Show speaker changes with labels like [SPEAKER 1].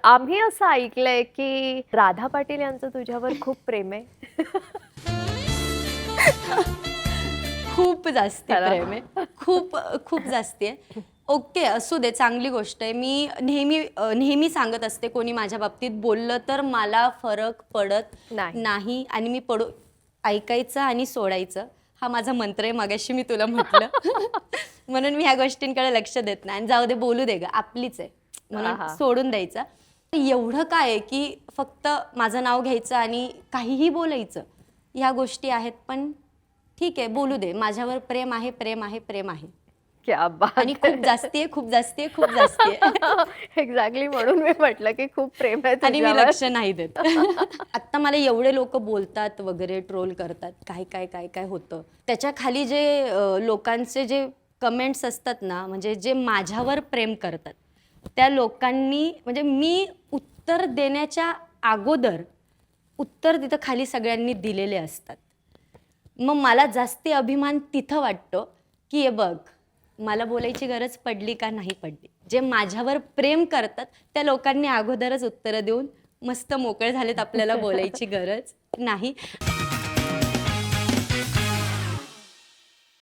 [SPEAKER 1] आम्ही असं ऐकलंय की राधा पाटील यांचं तुझ्यावर खूप प्रेम आहे.
[SPEAKER 2] खूप जास्ती
[SPEAKER 1] खरं?
[SPEAKER 2] प्रेम आहे. खूप खूप जास्ती आहे. ओके, असू दे, चांगली गोष्ट आहे. मी नेहमी सांगत असते, कोणी माझ्या बाबतीत बोललं तर मला फरक पडत
[SPEAKER 1] नाही.
[SPEAKER 2] नाही आणि मी ऐकायचं आणि सोडायचं हा माझा मंत्र आहे. मगाशी मी तुला म्हटलं. म्हणून मी ह्या गोष्टींकडे लक्ष देत नाही आणि जाऊ दे, बोलू दे गं, आपलीच आहे म्हणून
[SPEAKER 1] आहा.
[SPEAKER 2] सोडून द्यायचं. एवढं काय आहे की फक्त माझं नाव घ्यायचं आणि काहीही बोलायचं, ह्या गोष्टी आहेत. पण ठीक आहे, बोलू दे. माझ्यावर प्रेम आहे, प्रेम आहे, प्रेम आहे
[SPEAKER 1] क्या बात
[SPEAKER 2] आणि खूप जास्ती आहे, खूप जास्ती आहे, खूप जास्ती आहे.
[SPEAKER 1] एक्झॅक्टली, म्हणून मी म्हटलं की खूप प्रेम आहे
[SPEAKER 2] आणि मी
[SPEAKER 1] तुझ्यावर.
[SPEAKER 2] लक्ष नाही देत. आत्ता मला एवढे लोक बोलतात वगैरे, ट्रोल करतात, काय काय काय काय होतं. त्याच्या खाली जे लोकांचे जे कमेंट्स असतात ना, म्हणजे जे माझ्यावर प्रेम करतात, त्या लोकांनी म्हणजे मी उत्तर देण्याच्या अगोदर उत्तर तिथं खाली सगळ्यांनी दिलेले असतात. मग मला जास्ती अभिमान तिथं वाटतो की हे बघ, मला बोलायची गरज पडली का नाही पडली. जे माझ्यावर प्रेम करतात त्या लोकांनी अगोदरच उत्तरं देऊन मस्त मोकळे झालेत, आपल्याला बोलायची गरज नाही.